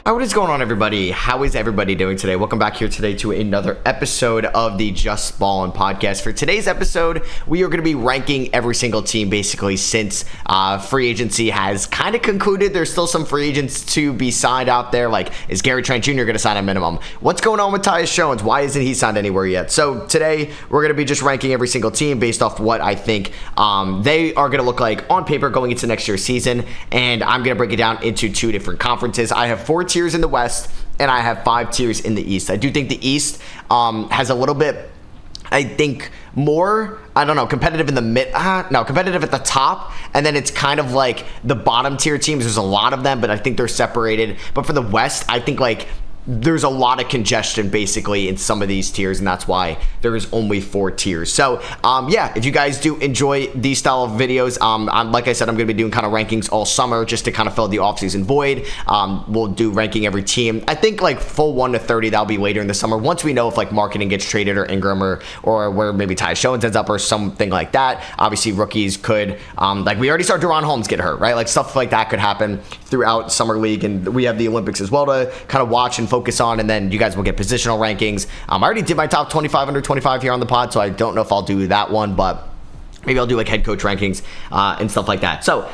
What is going on, everybody? How is everybody doing today? Welcome back here today to another episode of the Just Ballin' podcast. For today's episode, we are going to be ranking every single team basically since free agency has kind of concluded. There's still some free agents to be signed out there. Like, is Gary Trent Jr. going to sign a minimum? What's going on with Tyus Jones? Why isn't he signed anywhere yet? So today, we're going to be just ranking every single team based off what I think they are going to look like on paper going into next year's season. And I'm going to break it down into two different conferences. I have 4 tiers in the West, and I have 5 tiers in the East. I do think the East has a little bit, I think, more, I don't know, competitive in the competitive at the top, and then it's kind of like the bottom tier teams. There's a lot of them, but I think they're separated. But for the West, I think like there's a lot of congestion basically in some of these tiers, and that's why there is only 4 tiers. So yeah, if you guys do enjoy these style of videos, like I said, I'm going to be doing kind of rankings all summer just to kind of fill the offseason void. We'll do ranking every team. I think like full 1 to 30, that'll be later in the summer once we know if like marketing gets traded or Ingram or where maybe Tyus Jones ends up or something like that. Obviously rookies could, like we already saw Deron Holmes get hurt, right? Like stuff like that could happen throughout summer league, and we have the Olympics as well to kind of watch and focus on, and then you guys will get positional rankings. I already did my top 25 under 25 here on the pod, so I don't know if I'll do that one, but maybe I'll do like head coach rankings and stuff like that. So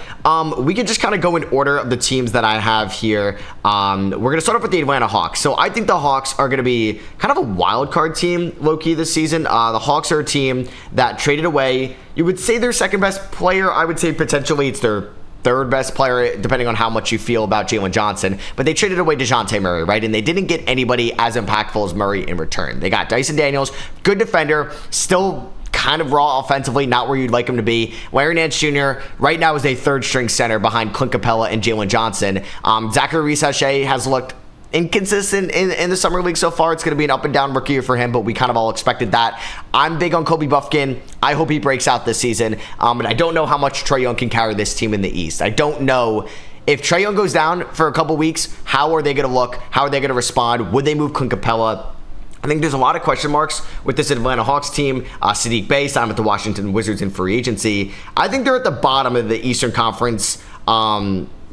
we can just kind of go in order of the teams that I have here. We're going to start off with the Atlanta Hawks. So I think the Hawks are going to be kind of a wild card team, low-key, this season. The Hawks are a team that traded away, you would say, their second best player. I would say potentially it's their third best player, depending on how much you feel about Jalen Johnson. But they traded away DeJounte Murray, right? And they didn't get anybody as impactful as Murray in return. They got Dyson Daniels, good defender, still kind of raw offensively, not where you'd like him to be. Larry Nance Jr. right now is a third-string center behind Clint Capella and Jalen Johnson. Zachary Sachet has looked inconsistent in the summer league so far. It's going to be an up and down rookie year for him, but we kind of all expected that. I'm big on Kobe Buffkin. I hope he breaks out this season. And I don't know how much Trae Young can carry this team in the East. I don't know if Trae Young goes down for a couple weeks, how are they going to look? How are they going to respond? Would they move Clint Capella? I think there's a lot of question marks with this Atlanta Hawks team. Saddiq Bey signed with the Washington Wizards in free agency. I think they're at the bottom of the Eastern Conference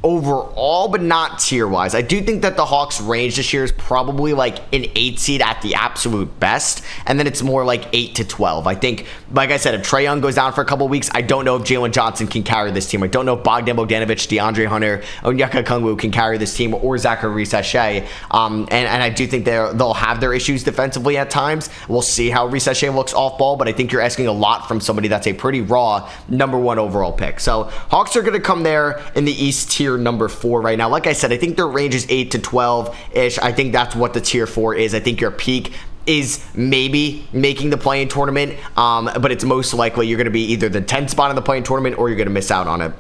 overall, but not tier-wise. I do think that the Hawks' range this year is probably like an 8 seed at the absolute best, and then it's more like 8 to 12. I think, like I said, if Trae Young goes down for a couple weeks, I don't know if Jalen Johnson can carry this team. I don't know if Bogdan Bogdanovic, DeAndre Hunter, Onyeka Okongwu can carry this team, or Zachary Sachet. And I do think they'll have their issues defensively at times. We'll see how Sachet looks off ball, but I think you're asking a lot from somebody that's a pretty raw number 1 overall pick. So Hawks are going to come there in the East tier number 4 right now. Like I said, I think their range is 8 to 12-ish. I think that's what the tier 4 is. I think your peak is maybe making the play-in tournament, but it's most likely you're going to be either the 10th spot in the play-in tournament or you're going to miss out on it.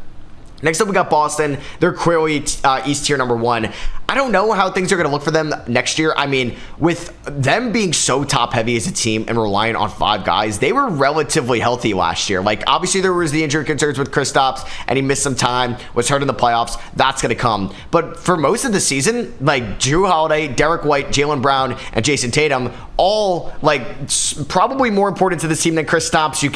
Next up, we got Boston. They're clearly East tier number 1. I don't know how things are going to look for them next year. I mean, with them being so top-heavy as a team and relying on 5 guys, they were relatively healthy last year. Like, obviously, there was the injury concerns with Kristaps, and he missed some time, was hurt in the playoffs. That's going to come. But for most of the season, like, Jrue Holiday, Derek White, Jaylen Brown, and Jason Tatum, all, like, probably more important to this team than Kristaps. You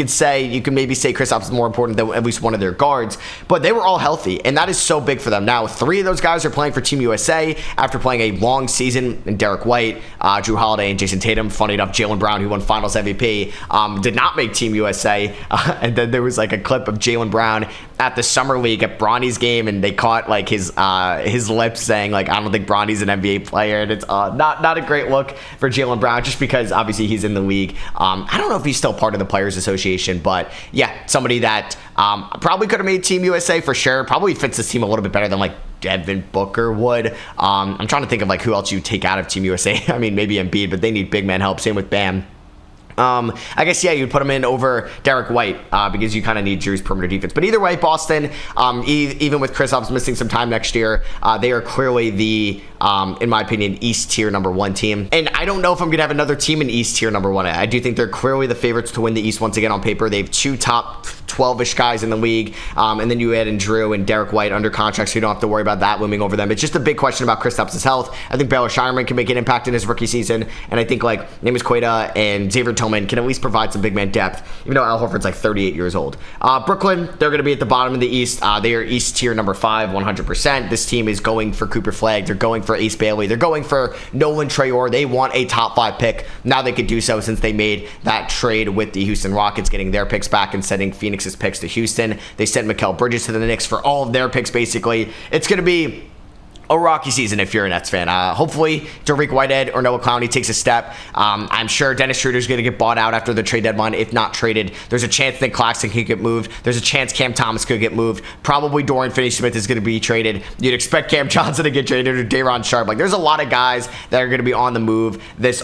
can maybe say Kristaps is more important than at least one of their guards. But they were all healthy, and that is so big for them. Now, 3 of those guys are playing for Team USA after playing a long season. And Derek White, Jrue Holiday, and Jason Tatum. Funny enough, Jaylen Brown, who won Finals MVP, did not make Team USA. And then there was like a clip of Jaylen Brown at the Summer League at Bronny's game, and they caught like his lips saying like, I don't think Bronny's an NBA player. And it's not a great look for Jaylen Brown, just because obviously he's in the league. I don't know if he's still part of the Players Association, but yeah, somebody that probably could have made Team USA for sure. Probably fits this team a little bit better than like Devin Booker would. I'm trying to think of like who else you take out of Team USA. I mean, maybe Embiid, but they need big man help. Same with Bam. I guess, yeah, you'd put him in over Derek White because you kind of need Drew's perimeter defense. But either way, Boston, even with Kristaps missing some time next year, they are clearly the, in my opinion, East tier number 1 team. And I don't know if I'm going to have another team in East tier number 1. I do think they're clearly the favorites to win the East once again on paper. They have two top 12-ish guys in the league. And then you add in Drew and Derek White under contract, so you don't have to worry about that looming over them. It's just a big question about Kristaps' health. I think Baylor Shireman can make an impact in his rookie season, and I think like Neemias Queta and Xavier Tillman can at least provide some big man depth, even though Al Horford's like 38 years old. Brooklyn, they're going to be at the bottom of the East. They are East tier number 5, 100%. This team is going for Cooper Flagg. They're going for Ace Bailey. They're going for Nolan Traore. They want a top 5 pick. Now they could do so since they made that trade with the Houston Rockets, getting their picks back and sending Phoenix's picks to Houston. They sent Mikal Bridges to the Knicks for all of their picks, basically. It's going to be a rocky season if you're a Nets fan. Hopefully, Dariq Whitehead or Noah Clowney takes a step. I'm sure Dennis Schroeder's going to get bought out after the trade deadline. If not traded, there's a chance Nick Claxton can get moved. There's a chance Cam Thomas could get moved. Probably Dorian Finney-Smith is going to be traded. You'd expect Cam Johnson to get traded or Day'Ron Sharpe. Like, there's a lot of guys that are going to be on the move this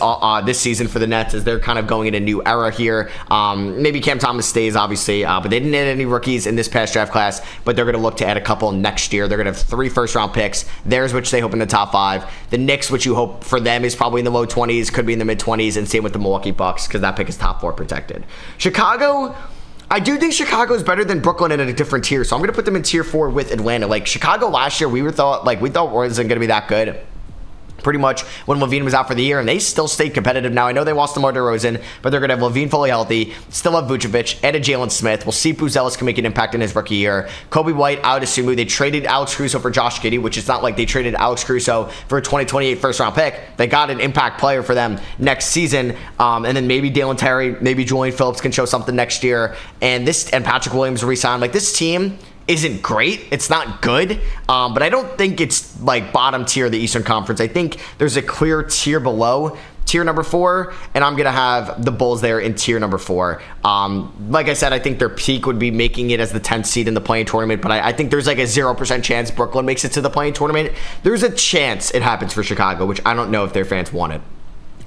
season for the Nets as they're kind of going in a new era here. Maybe Cam Thomas stays, obviously, but they didn't add any rookies in this past draft class, but they're going to look to add a couple next year. They're going to have 3 first-round picks. Theirs, which they hope in the top 5. The Knicks, which you hope for them, is probably in the low 20s, could be in the mid 20s, and same with the Milwaukee Bucks because that pick is top 4 protected. Chicago, I do think Chicago is better than Brooklyn in a different tier, so I'm going to put them in tier 4 with Atlanta. Like, Chicago last year, we thought wasn't going to be that good pretty much when LaVine was out for the year, and they still stayed competitive. Now, I know they lost DeMar DeRozan, but they're going to have LaVine fully healthy, still have Vucevic, and a Jalen Smith. We'll see if Buzelis can make an impact in his rookie year. Kobe White, I would assume they traded Alex Caruso for Josh Giddey, which is not like they traded Alex Caruso for a 2028 first-round pick. They got an impact player for them next season, and then maybe Dalen Terry, maybe Julian Phillips can show something next year, and Patrick Williams re-signed. Like, this team isn't great. It's not good, but I don't think it's like bottom tier of the Eastern Conference. I think there's a clear tier below tier number 4, and I'm going to have the Bulls there in tier number 4. Like I said, I think their peak would be making it as the 10th seed in the play-in tournament, but I think there's like a 0% chance Brooklyn makes it to the play-in tournament. There's a chance it happens for Chicago, which I don't know if their fans want it.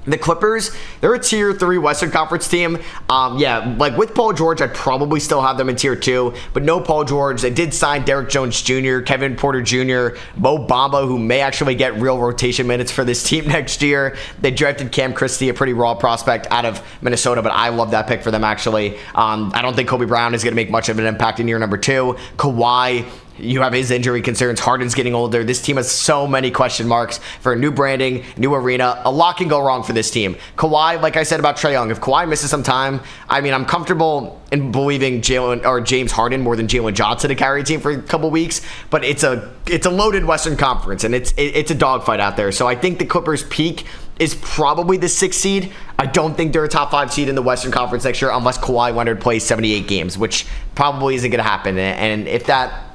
The Clippers, they're a tier 3 Western Conference team. Like with Paul George, I'd probably still have them in tier 2, but no Paul George. They did sign Derek Jones Jr., Kevin Porter Jr., Mo Bamba, who may actually get real rotation minutes for this team next year. They drafted Cam Christie, a pretty raw prospect out of Minnesota, but I love that pick for them, actually. I don't think Kobe Brown is going to make much of an impact in year number 2. Kawhi, you have his injury concerns. Harden's getting older. This team has so many question marks for new branding, new arena. A lot can go wrong for this team. Kawhi, like I said about Trae Young, if Kawhi misses some time, I mean, I'm comfortable in believing James Harden more than Jalen Johnson to carry a team for a couple weeks, but it's a loaded Western Conference, and it's a dogfight out there. So I think the Clippers' peak is probably the 6th seed. I don't think they're a top 5 seed in the Western Conference next year unless Kawhi Leonard plays 78 games, which probably isn't going to happen. And if that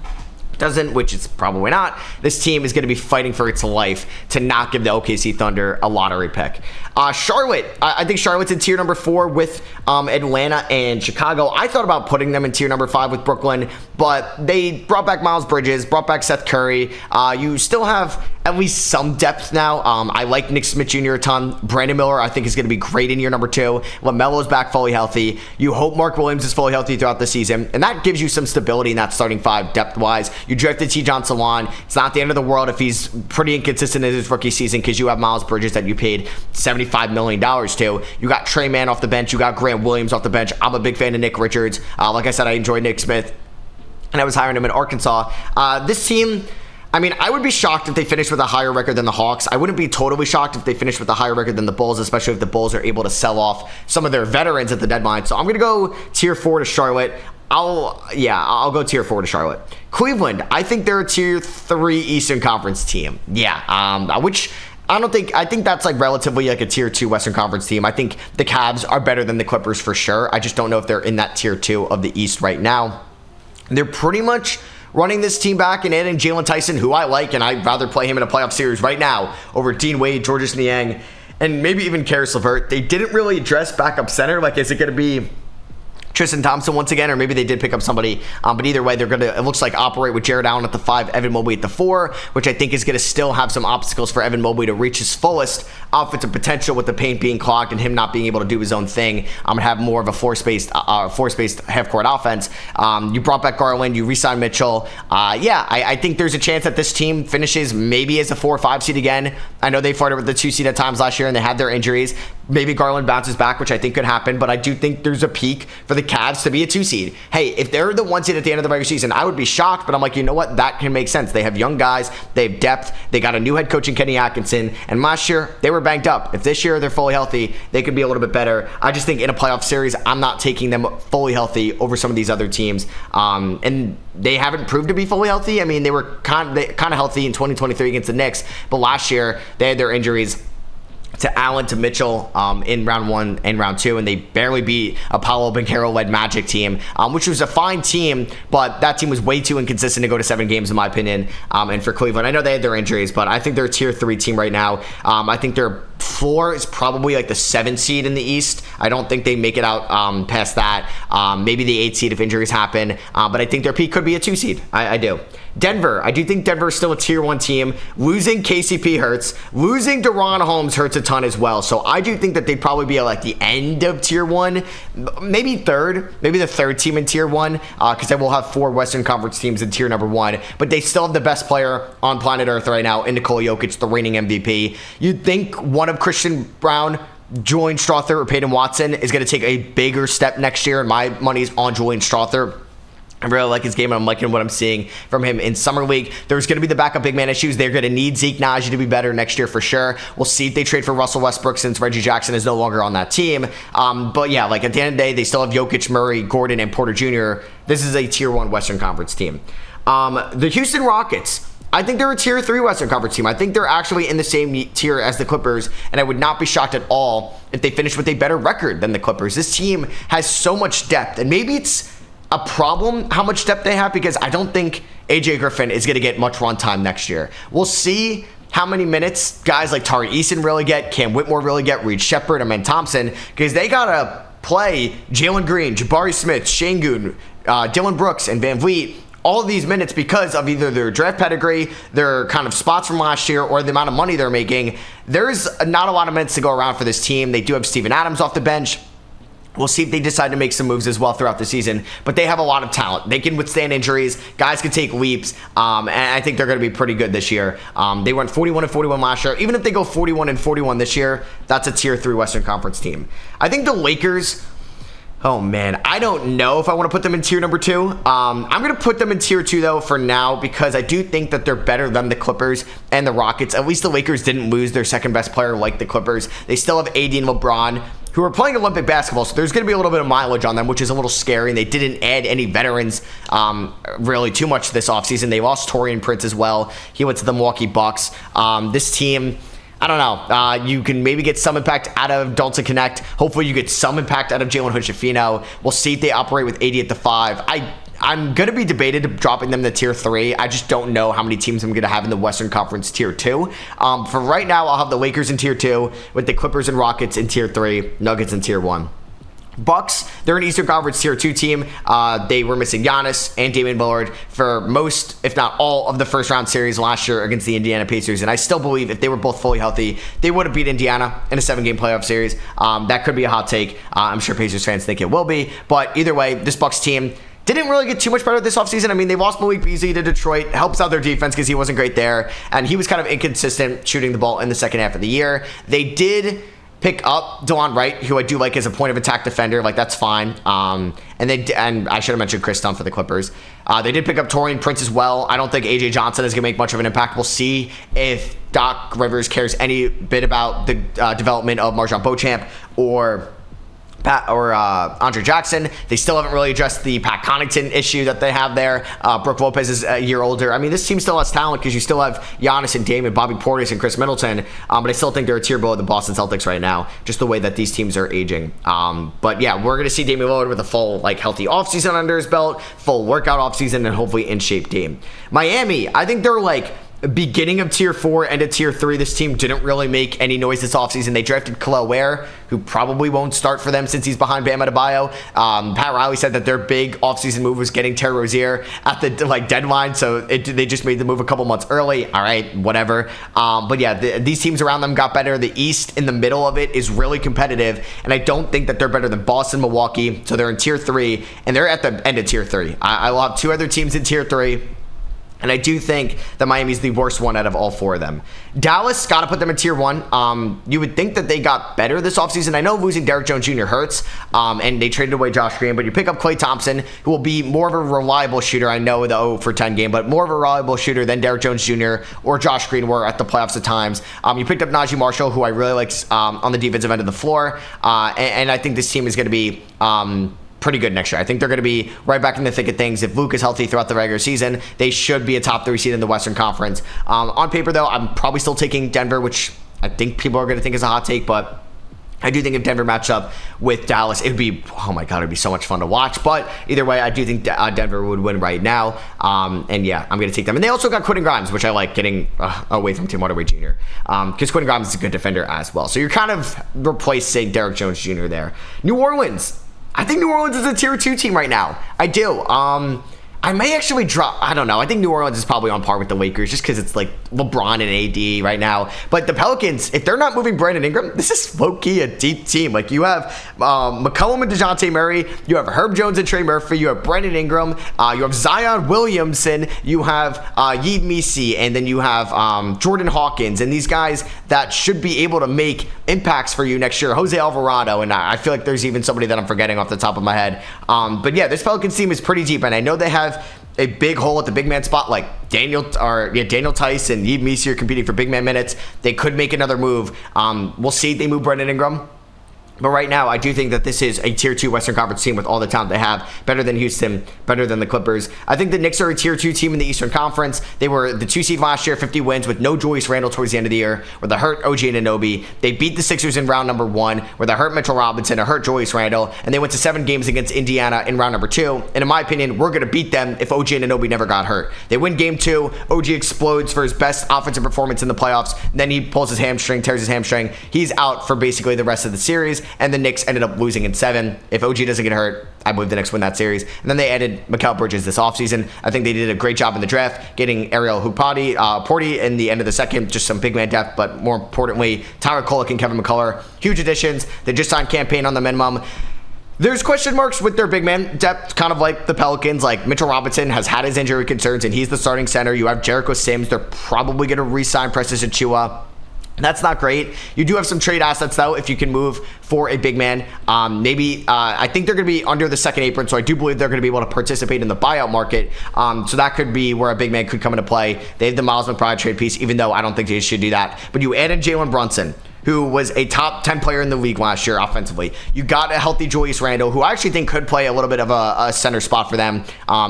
doesn't, which it's probably not, this team is going to be fighting for its life to not give the OKC Thunder a lottery pick. Charlotte, I think Charlotte's in tier number 4 with Atlanta and Chicago. I thought about putting them in tier number 5 with Brooklyn, but they brought back Miles Bridges, brought back Seth Curry. You still have at least some depth now. I like Nick Smith Jr. a ton. Brandon Miller, I think, is going to be great in year number 2. LaMelo's back fully healthy. You hope Mark Williams is fully healthy throughout the season, and that gives you some stability in that starting 5 depth-wise. You drafted T. Salon. It's not the end of the world if he's pretty inconsistent in his rookie season because you have Miles Bridges that you paid $75 million to. You got Trey Mann off the bench. You got Grant Williams off the bench. I'm a big fan of Nick Richards. Like I said, I enjoy Nick Smith, and I was hiring him in Arkansas. This team, I mean, I would be shocked if they finished with a higher record than the Hawks. I wouldn't be totally shocked if they finished with a higher record than the Bulls, especially if the Bulls are able to sell off some of their veterans at the deadline. So I'm going to go tier 4 to Charlotte. I'll go tier 4 to Charlotte. Cleveland, I think they're a tier 3 Eastern Conference team. Which I think that's like relatively like a tier 2 Western Conference team. I think the Cavs are better than the Clippers for sure. I just don't know if they're in that tier 2 of the East right now. They're pretty much running this team back and adding Jalen Tyson, who I like, and I'd rather play him in a playoff series right now over Dean Wade, Georges Niang, and maybe even Karis LeVert. They didn't really address backup center. Like, is it going to be Tristan Thompson once again, or maybe they did pick up somebody, but either way, they're going to, it looks like, operate with Jared Allen at the 5, Evan Mobley at the 4, which I think is going to still have some obstacles for Evan Mobley to reach his fullest offensive potential with the paint being clogged and him not being able to do his own thing. I'm going to have more of a force-based half-court offense. You brought back Garland, you re-signed Mitchell. I think there's a chance that this team finishes maybe as a 4 or 5 seed again. I know they flirted with the 2 seed at times last year and they had their injuries, maybe Garland bounces back, which I think could happen, but I do think there's a peak for the Cavs to be a 2 seed. Hey, if they're the 1 seed at the end of the regular season, I would be shocked, but I'm like, you know what? That can make sense. They have young guys, they have depth, they got a new head coach in Kenny Atkinson, and last year they were banged up. If this year they're fully healthy, they could be a little bit better. I just think in a playoff series, I'm not taking them fully healthy over some of these other teams, and they haven't proved to be fully healthy. I mean, they were kind of healthy in 2023 against the Knicks, but last year they had their injuries to Allen, to Mitchell in round 1 and round 2, and they barely beat a Paolo Banchero-led Magic team, which was a fine team, but that team was way too inconsistent to go to 7 games, in my opinion. And for Cleveland, I know they had their injuries, but I think they're a tier 3 team right now. I think their floor is probably like the 7 seed in the East. I don't think they make it out past that. Maybe the 8 seed if injuries happen, but I think their peak could be a 2 seed. I do. Denver, I do think Denver is still a tier 1 team. Losing KCP hurts. Losing DeRon Holmes hurts a ton as well. So I do think that they'd probably be at like the end of tier 1, maybe third, maybe the 3rd team in tier 1, because they will have 4 Western Conference teams in tier number 1. But they still have the best player on planet Earth right now in Nikola Jokic, the reigning MVP. You'd think one of Christian Brown, Julian Strawther, or Peyton Watson is going to take a bigger step next year, and my money's on Julian Strawther. I really like his game, and I'm liking what I'm seeing from him in Summer League. There's going to be the backup big man issues. They're going to need Zeke Naji to be better next year for sure. We'll see if they trade for Russell Westbrook since Reggie Jackson is no longer on that team. But yeah, like at the end of the day, they still have Jokic, Murray, Gordon, and Porter Jr. This is a tier 1 Western Conference team. The Houston Rockets, I think they're a tier 3 Western Conference team. I think they're actually in the same tier as the Clippers, and I would not be shocked at all if they finish with a better record than the Clippers. This team has so much depth, and maybe it's a problem how much depth they have, because I don't think AJ Griffin is going to get much run time next year. We'll see how many minutes guys like Tari Eason really get, Cam Whitmore really get, Reed Shepherd, Amen Thompson, because they got to play Jalen Green, Jabari Smith, Şengün, Dylan Brooks, and Van Vliet all of these minutes because of either their draft pedigree, their kind of spots from last year, or the amount of money they're making. There's not a lot of minutes to go around for this team. They do have Steven Adams off the bench. We'll see if they decide to make some moves as well throughout the season. But they have a lot of talent. They can withstand injuries. Guys can take leaps. And I think they're going to be pretty good this year. They went 41-41 last year. Even if they go 41-41 this year, that's a tier 3 Western Conference team. I think the Lakers, oh man, I don't know if I want to put them in tier number 2. I'm going to put them in tier 2 though for now, because I do think that they're better than the Clippers and the Rockets. At least the Lakers didn't lose their second best player like the Clippers. They still have AD and LeBron, who are playing Olympic basketball, so there's going to be a little bit of mileage on them, which is a little scary, and they didn't add any veterans really too much this offseason. They lost Taurean Prince as well. He went to the Milwaukee Bucks. This team, I don't know. You can maybe get some impact out of Dalton Connect. Hopefully you get some impact out of Jalen Hood-Schifino. We'll see if they operate with AD at the 5. I'm going to be debated dropping them to tier 3. I just don't know how many teams I'm going to have in the Western Conference tier 2. For right now, I'll have the Lakers in tier 2 with the Clippers and Rockets in tier 3, Nuggets in tier 1. Bucks, they're an Eastern Conference tier 2 team. They were missing Giannis and Damian Lillard for most, if not all, of the first round series last year against the Indiana Pacers. And I still believe if they were both fully healthy, they would have beat Indiana in a 7-game playoff series. That could be a hot take. I'm sure Pacers fans think it will be. But either way, this Bucks team didn't really get too much better this offseason. I mean, they lost Malik Beasley to Detroit. Helps out their defense because he wasn't great there. And he was kind of inconsistent shooting the ball in the second half of the year. They did pick up DeLon Wright, who I do like as a point of attack defender. Like, that's fine. And I should have mentioned Chris Dunn for the Clippers. They did pick up Taurean Prince as well. I don't think AJ Johnson is going to make much of an impact. We'll see if Doc Rivers cares any bit about the development of Marjon Beauchamp or Andre Jackson. They still haven't really addressed the Pat Connaughton issue that they have there. Brook Lopez is a year older. I mean, this team still has talent because you still have Giannis and Dame and Bobby Portis and Chris Middleton. But I still think they're a tier below the Boston Celtics right now, just the way that these teams are aging. But yeah, we're going to see Damian Lillard with a full, healthy offseason under his belt, full workout offseason, and hopefully in shape Dame. Miami, I think they're beginning of tier 4, end of tier 3. This team didn't really make any noise this offseason. They drafted Kel'el Ware, who probably won't start for them since he's behind Bam Adebayo. Pat Riley said that their big offseason move was getting Terry Rozier at the deadline, so they just made the move a couple months early. All right, whatever. But yeah, these teams around them got better. The East in the middle of it is really competitive, and I don't think that they're better than Boston, Milwaukee. So they're in tier 3, and they're at the end of tier 3. I will have 2 other teams in tier 3. And I do think that Miami's the worst one out of all four of them. Dallas, got to put them in tier one. You would think that they got better this offseason. I know losing Derrick Jones Jr. hurts, and they traded away Josh Green, but you pick up Klay Thompson, who will be more of a reliable shooter. I know the 0 for 10 game, but more of a reliable shooter than Derrick Jones Jr. or Josh Green were at the playoffs at times. You picked up Najee Marshall, who I really like on the defensive end of the floor, and I think this team is going to be pretty good next year. I think they're going to be right back in the thick of things. If Luke is healthy throughout the regular season, they should be a top 3 seed in the Western Conference. On paper, though, I'm probably still taking Denver, which I think people are going to think is a hot take, but I do think if Denver matched up with Dallas, it would be, oh my God, it would be so much fun to watch. But either way, I do think Denver would win right now. And yeah, I'm going to take them. And they also got Quentin Grimes, which I like getting away from Tim Hardaway Jr. Because Quentin Grimes is a good defender as well. So you're kind of replacing Derrick Jones Jr. there. New Orleans. I think New Orleans is a tier 2 team right now. I do. I may actually drop, I don't know. I think New Orleans is probably on par with the Lakers just because it's like LeBron and AD right now. But the Pelicans, if they're not moving Brandon Ingram, this is low-key a deep team. Like you have McCollum and DeJounte Murray. You have Herb Jones and Trey Murphy. You have Brandon Ingram. You have Zion Williamson. You have Yves Missi. And then you have Jordan Hawkins. And these guys that should be able to make impacts for you next year. Jose Alvarado. And I feel like there's even somebody that I'm forgetting off the top of my head. But yeah, this Pelicans team is pretty deep. And I know they have a big hole at the big man spot, like Daniel Tice and Yves Missi are competing for big man minutes. They could make another move. We'll see if they move Brandon Ingram. But right now, I do think that this is a tier 2 Western Conference team with all the talent they have. Better than Houston, better than the Clippers. I think the Knicks are a tier 2 team in the Eastern Conference. They were the 2 seed last year, 50 wins with no Julius Randle towards the end of the year, with a hurt OG Anunoby. They beat the Sixers in round number 1, with a hurt Mitchell Robinson, a hurt Julius Randle, and they went to 7 games against Indiana in round number 2. And in my opinion, we're going to beat them if OG Anunoby never got hurt. They win game 2. OG explodes for his best offensive performance in the playoffs. Then he pulls his hamstring, tears his hamstring. He's out for basically the rest of the series, and the Knicks ended up losing in 7. If OG doesn't get hurt, I believe the Knicks win that series. And then they added Mikal Bridges this offseason. I think they did a great job in the draft, getting Ariel Porty in the end of the second, just some big man depth, but more importantly, Tyler Kolek and Kevin McCullough. Huge additions. They just signed Campaign on the minimum. There's question marks with their big man depth, kind of like the Pelicans. Like Mitchell Robinson has had his injury concerns, and he's the starting center. You have Jericho Sims. They're probably going to re-sign Precious Achiuwa. That's not great. You do have some trade assets, though, if you can move for a big man. I think they're going to be under the second apron, so I do believe they're going to be able to participate in the buyout market. So that could be where a big man could come into play. They have the Miles McBride trade piece, even though I don't think they should do that. But you added Jalen Brunson, who was a top 10 player in the league last year offensively. You got a healthy Julius Randle, who I actually think could play a little bit of a center spot for them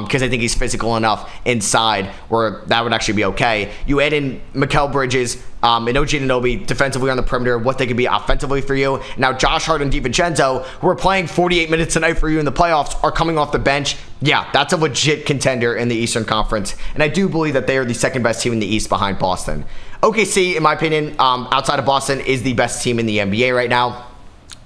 because I think he's physical enough inside where that would actually be okay. You add in Mikal Bridges and OG Anunoby defensively on the perimeter, what they could be offensively for you. Now, Josh Hart and DiVincenzo, who are playing 48 minutes a night for you in the playoffs, are coming off the bench. Yeah, that's a legit contender in the Eastern Conference. And I do believe that they are the second best team in the East behind Boston. OKC, in my opinion, outside of Boston, is the best team in the NBA right now.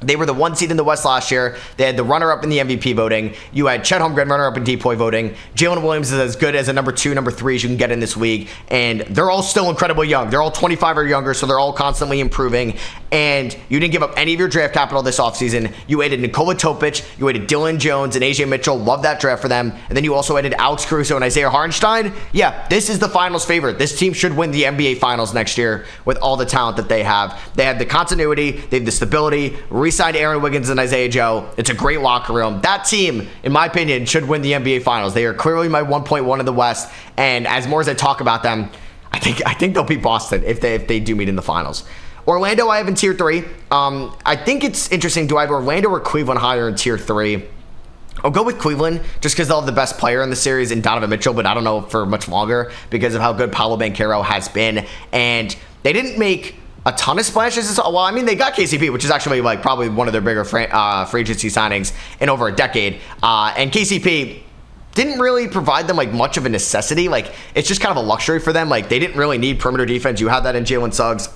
They were the 1 seed in the West last year. They had the runner-up in the MVP voting. You had Chet Holmgren runner-up in DPOY voting. Jalen Williams is as good as a number 2, number 3 as you can get in this league. And they're all still incredibly young. They're all 25 or younger, so they're all constantly improving. And you didn't give up any of your draft capital this offseason. You added Nikola Topic. You added Dylan Jones and AJ Mitchell. Love that draft for them. And then you also added Alex Caruso and Isaiah Hartenstein. Yeah, this is the finals favorite. This team should win the NBA Finals next year with all the talent that they have. They have the continuity. They have the stability. Re-signed Aaron Wiggins and Isaiah Joe. It's a great locker room. That team, in my opinion, should win the NBA Finals. They are clearly my 1.1 in the West. And as more as I talk about them, I think they'll beat Boston if they do meet in the finals. Orlando, I have in tier 3. I think it's interesting. Do I have Orlando or Cleveland higher in tier 3? I'll go with Cleveland just because they'll have the best player in the series in Donovan Mitchell, but I don't know for much longer because of how good Paolo Banchero has been. And they didn't make a ton of splashes. Well, I mean, they got KCP, which is actually like probably one of their bigger free agency signings in over a decade. And KCP didn't really provide them like much of a necessity. Like it's just kind of a luxury for them. Like they didn't really need perimeter defense. You have that in Jalen Suggs.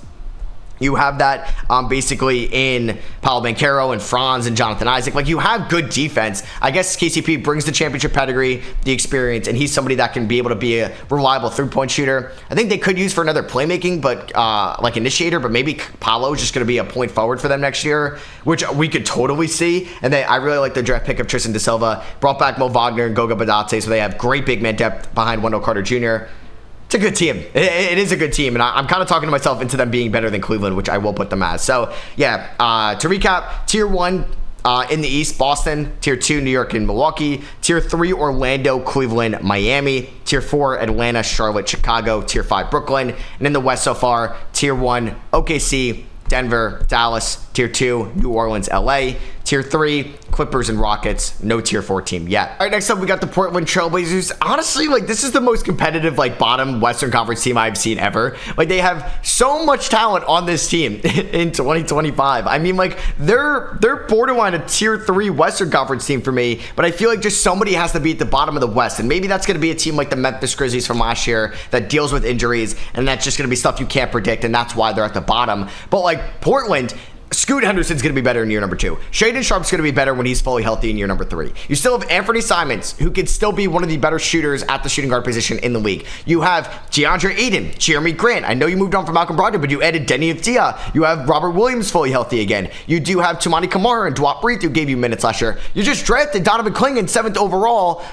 You have that basically in Paolo Banchero and Franz and Jonathan Isaac. Like you have good defense. I guess KCP brings the championship pedigree, the experience, and he's somebody that can be able to be a reliable three-point shooter. I think they could use for another playmaking, but like initiator. But maybe Paolo is just going to be a point forward for them next year, which we could totally see. And I really like the draft pick of Tristan Da Silva. Brought back Mo Wagner and Goga Badate, so they have great big man depth behind Wendell Carter Jr. It's a good team. It is a good team, and I'm kind of talking to myself into them being better than Cleveland, which I will put them as. So, yeah, to recap, Tier 1 in the East, Boston. Tier 2, New York and Milwaukee. Tier 3, Orlando, Cleveland, Miami. Tier 4, Atlanta, Charlotte, Chicago. Tier 5, Brooklyn. And in the West so far, Tier 1, OKC, Denver, Dallas. Tier 2, New Orleans, LA. Tier 3, Clippers and Rockets. No Tier 4 team yet. All right, next up, we got the Portland Trailblazers. Honestly, like, this is the most competitive, like, bottom Western Conference team I've seen ever. Like, they have so much talent on this team in 2025. I mean, like, they're borderline a Tier 3 Western Conference team for me, but I feel like just somebody has to be at the bottom of the West, and maybe that's going to be a team like the Memphis Grizzlies from last year that deals with injuries, and that's just going to be stuff you can't predict, and that's why they're at the bottom. But, like, Portland, Scoot Henderson's going to be better in year number 2. Shaedon Sharp's going to be better when he's fully healthy in year number 3. You still have Anthony Simons, who could still be one of the better shooters at the shooting guard position in the league. You have DeAndre Ayton, Jeremy Grant. I know you moved on from Malcolm Brogdon, but you added Denny Avdia. You have Robert Williams fully healthy again. You do have Toumani Camara and Dwight Breath, who gave you minutes last year. You just drafted Donovan Clingan 7th overall.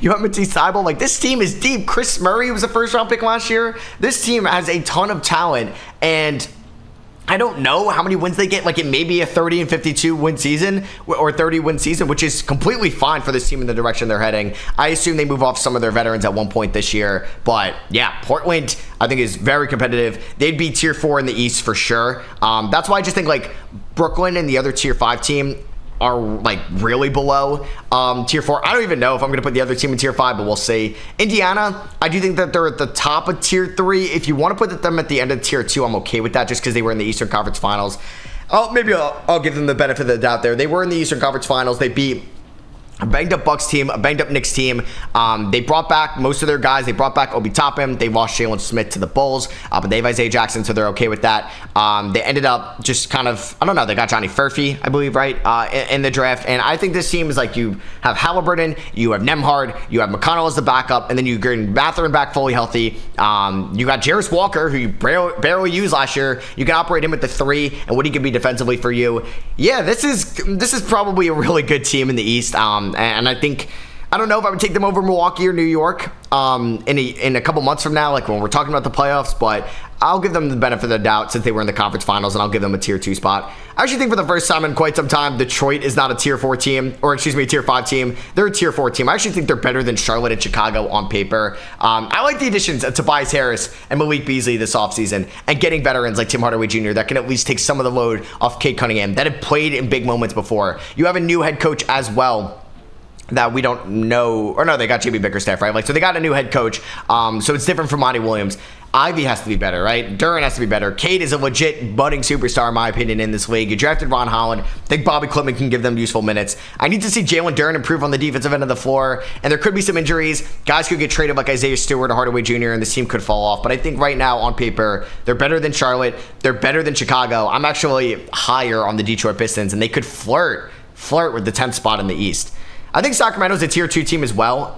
You have Matisse Thybulle. Like, this team is deep. Chris Murray was a first-round pick last year. This team has a ton of talent, and I don't know how many wins they get. Like, it may be a 30 and 52 win season or 30 win season, which is completely fine for this team in the direction they're heading. I assume they move off some of their veterans at one point this year. But yeah, Portland, I think, is very competitive. They'd be Tier 4 in the East for sure. That's why I just think, like, Brooklyn and the other Tier 5 team are, like, really below Tier 4. I don't even know if I'm going to put the other team in Tier 5, but we'll see. Indiana, I do think that they're at the top of Tier 3. If you want to put them at the end of Tier 2, I'm okay with that just because they were in the Eastern Conference Finals. Maybe I'll give them the benefit of the doubt there. They were in the Eastern Conference Finals. They beat a banged up Bucks team, a banged up Knicks team. They brought back most of their guys. They brought back Obi Toppin. They lost Jalen Smith to the Bulls, but they have Isaiah Jackson, so they're okay with that. They ended up just kind of, I don't know, they got Johnny Furphy, I believe, right, in the draft. And I think this team is like, you have Halliburton, you have Nembhard, you have McConnell as the backup, and then you get Mathurin back fully healthy. You got Jarris Walker, who you barely used last year. You can operate him at the 3, and what he can be defensively for you. Yeah, this is probably a really good team in the East. And I think, I don't know if I would take them over Milwaukee or New York in a couple months from now, like when we're talking about the playoffs, but I'll give them the benefit of the doubt since they were in the conference finals, and I'll give them a Tier 2 spot. I actually think for the first time in quite some time, Detroit is not a Tier 4 team, or excuse me, a Tier 5 team. They're a Tier 4 team. I actually think they're better than Charlotte and Chicago on paper. I like the additions of Tobias Harris and Malik Beasley this offseason, and getting veterans like Tim Hardaway Jr. that can at least take some of the load off Cade Cunningham that have played in big moments before. You have a new head coach as well that we don't know, or no, they got JB Bickerstaff, right? Like, so they got a new head coach, so it's different from Monty Williams. Ivy has to be better, right? Duran has to be better. Cade is a legit budding superstar, in my opinion, in this league. You drafted Ron Holland. I think Bobby Klitman can give them useful minutes. I need to see Jalen Duran improve on the defensive end of the floor, and there could be some injuries. Guys could get traded like Isaiah Stewart or Hardaway Jr., and this team could fall off. But I think right now, on paper, they're better than Charlotte. They're better than Chicago. I'm actually higher on the Detroit Pistons, and they could flirt with the 10th spot in the East. I think Sacramento's a Tier 2 team as well.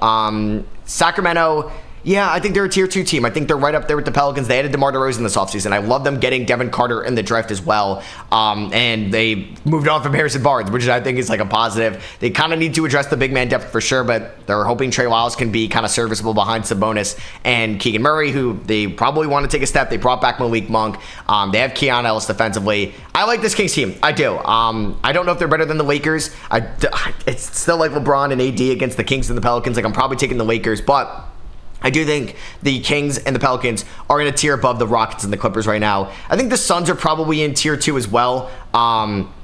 Sacramento, yeah, I think they're a Tier 2 team. I think they're right up there with the Pelicans. They added DeMar DeRozan this offseason. I love them getting Devin Carter in the draft as well. And they moved on from Harrison Barnes, which I think is like a positive. They kind of need to address the big man depth for sure, but they're hoping Trey Lyles can be kind of serviceable behind Sabonis and Keegan Murray, who they probably want to take a step. They brought back Malik Monk. They have Keon Ellis defensively. I like this Kings team. I do. I don't know if they're better than the Lakers. It's still like LeBron and AD against the Kings and the Pelicans. Like, I'm probably taking the Lakers, but I do think the Kings and the Pelicans are in a tier above the Rockets and the Clippers right now. I think the Suns are probably in Tier 2 as well.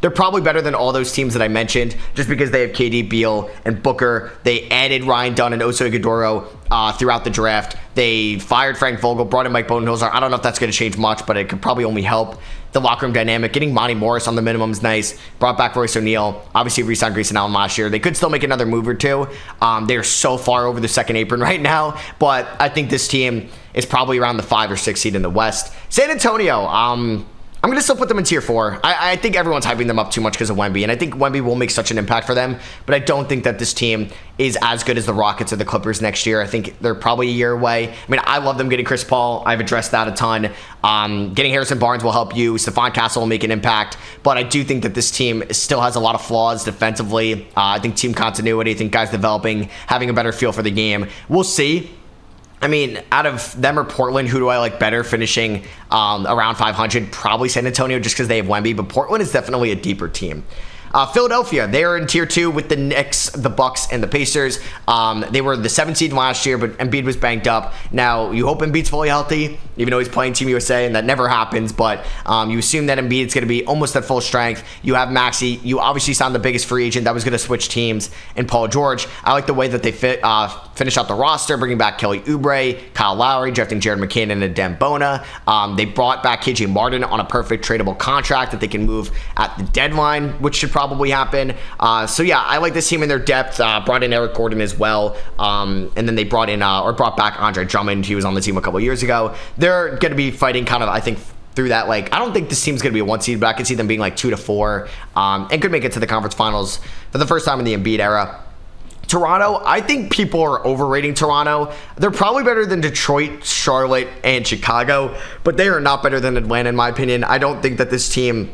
They're probably better than all those teams that I mentioned just because they have KD, Beal, and Booker. They added Ryan Dunn and Oso Ighodaro throughout the draft. They fired Frank Vogel, brought in Mike Budenholzer. I don't know if that's going to change much, but it could probably only help the locker room dynamic. Getting Monty Morris on the minimum is nice. Brought back Royce O'Neal. Obviously re-signed Grayson Allen last year. They could still make another move or two. They're so far over the second apron right now, but I think this team is probably around the 5 or 6 seed in the West. San Antonio, I'm going to still put them in Tier 4. I think everyone's hyping them up too much because of Wemby, and I think Wemby will make such an impact for them, but I don't think that this team is as good as the Rockets or the Clippers next year. I think they're probably a year away. I mean, I love them getting Chris Paul. I've addressed that a ton. Getting Harrison Barnes will help you. Stephon Castle will make an impact, but I do think that this team still has a lot of flaws defensively. I think team continuity, I think guys developing, having a better feel for the game. We'll see. I mean, out of them or Portland, who do I like better finishing around 500? Probably San Antonio, just because they have Wemby, but Portland is definitely a deeper team. Philadelphia, they are in tier 2 with the Knicks, the Bucks, and the Pacers. They were the 7th seed last year, but Embiid was banged up. Now, you hope Embiid's fully healthy, even though he's playing Team USA, and that never happens, but you assume that Embiid's going to be almost at full strength. You have Maxey. You obviously signed the biggest free agent that was going to switch teams in Paul George. I like the way that they finish out the roster, bringing back Kelly Oubre, Kyle Lowry, drafting Jared McCann and Dan Bona. They brought back KJ Martin on a perfect tradable contract that they can move at the deadline, which should probably happen. So yeah, I like this team in their depth. Brought in Eric Gordon as well, and then they brought back Andre Drummond. He was on the team a couple years ago. They're going to be fighting kind of, I think, through that. Like, I don't think this team's going to be a 1 seed, but I could see them being like 2 to 4, and could make it to the conference finals for the first time in the Embiid era. Toronto, I think people are overrating Toronto. They're probably better than Detroit, Charlotte, and Chicago, but they are not better than Atlanta, in my opinion. I don't think that this team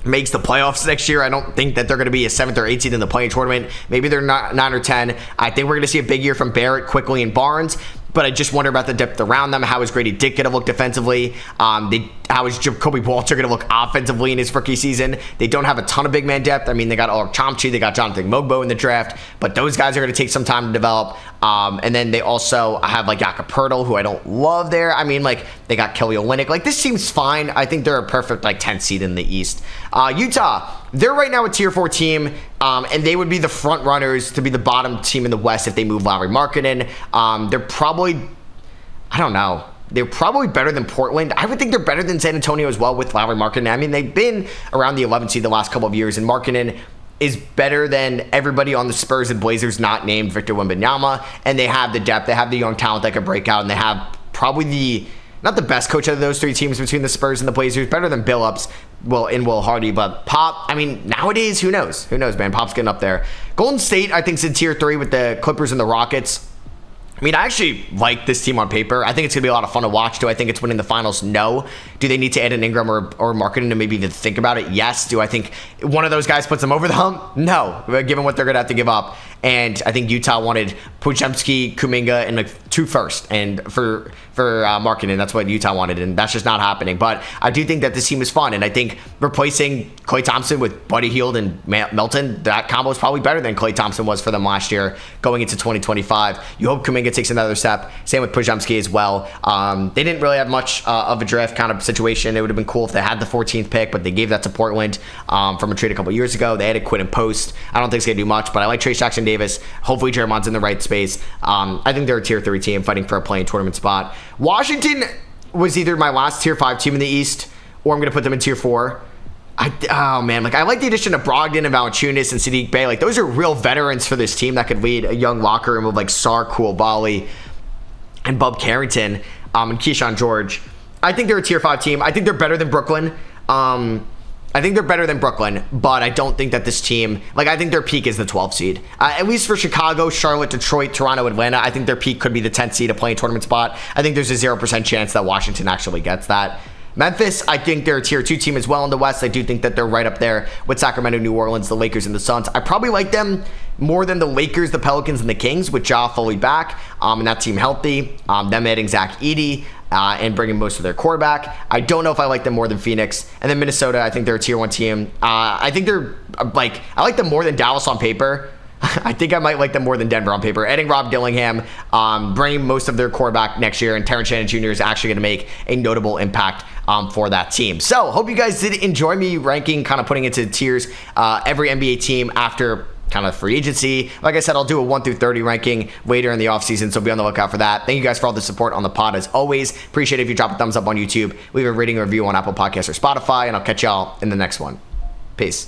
makes the playoffs next year. I don't think that they're going to be a 7th or 8th seed in the play-in tournament. Maybe they're not 9 or 10. I think we're going to see a big year from Barrett, Quickly, and Barnes. But I just wonder about the depth around them. How is Grady Dick going to look defensively? How is Jacoby Walter going to look offensively in his rookie season? They don't have a ton of big man depth. I mean, they got Ulrich Chomchi, they got Jonathan Mogbo in the draft, but those guys are going to take some time to develop. And then they also have like Jakob Poeltl, who I don't love there. I mean, like, they got Kelly Olynyk. Like, this seems fine. I think they're a perfect like 10th seed in the East. Utah, they're right now a tier 4 team, and they would be the front runners to be the bottom team in the West if they move Lauri Markkanen. They're probably, I don't know, they're probably better than Portland. I would think they're better than San Antonio as well with Lauri Markkanen. I mean, they've been around the 11th seed the last couple of years, and Markkanen is better than everybody on the Spurs and Blazers not named Victor Wembanyama, and they have the depth, they have the young talent that could break out, and they have probably not the best coach of those 3 teams between the Spurs and the Blazers, better than Billups, Will Hardy, but Pop, I mean, nowadays, who knows? Who knows, man? Pop's getting up there. Golden State, I think, is in tier 3 with the Clippers and the Rockets. I mean, I actually like this team on paper. I think it's going to be a lot of fun to watch. Do I think it's winning the finals? No. Do they need to add an Ingram or Markkanen to maybe even think about it? Yes. Do I think one of those guys puts them over the hump? No, given what they're going to have to give up. And I think Utah wanted Podziemski, Kuminga, and like 2 first, and for Markkanen, that's what Utah wanted, and that's just not happening. But I do think that this team is fun, and I think replacing Klay Thompson with Buddy Hield and Melton, that combo is probably better than Klay Thompson was for them last year going into 2025. You hope Kuminga takes another step. Same with Podziemski as well. They didn't really have much of a draft kind of situation. It would have been cool if they had the 14th pick, but they gave that to Portland from a trade a couple years ago. They had to quit and post. I don't think it's going to do much, but I like Trayce Jackson-Davis. Hopefully Draymond's in the right space. I think they're a tier 3 team fighting for a play-in tournament spot. Washington was either my last tier 5 team in the East, or I'm going to put them in tier 4. Oh man, like, I like the addition of Brogdon and Valanciunas and Sadiq Bey. Like, those are real veterans for this team that could lead a young locker room with like Sar, Coulibaly, and Bub Carrington, and Keyshawn George. I think they're a tier 5 team. I think they're better than Brooklyn. But I don't think that this team, like, I think their peak is the 12th seed. At least for Chicago, Charlotte, Detroit, Toronto, Atlanta, I think their peak could be the 10th seed, a play-in tournament spot. I think there's a 0% chance that Washington actually gets that. Memphis, I think they're a tier 2 team as well in the West. I do think that they're right up there with Sacramento, New Orleans, the Lakers, and the Suns. I probably like them more than the Lakers, the Pelicans, and the Kings, with Ja fully back, and that team healthy. Them adding Zach Edey, and bringing most of their core back. I don't know if I like them more than Phoenix. And then Minnesota, I think they're a tier 1 team. I think they're like, I like them more than Dallas on paper. I think I might like them more than Denver on paper. Adding Rob Dillingham, bringing most of their core back next year, and Terrence Shannon Jr. is actually going to make a notable impact for that team. So, hope you guys did enjoy me ranking, kind of putting into tiers every NBA team after kind of free agency. Like I said, I'll do a 1 through 30 ranking later in the offseason, so be on the lookout for that. Thank you guys for all the support on the pod as always. Appreciate it if you drop a thumbs up on YouTube, leave a rating or review on Apple Podcasts or Spotify, and I'll catch y'all in the next one. Peace.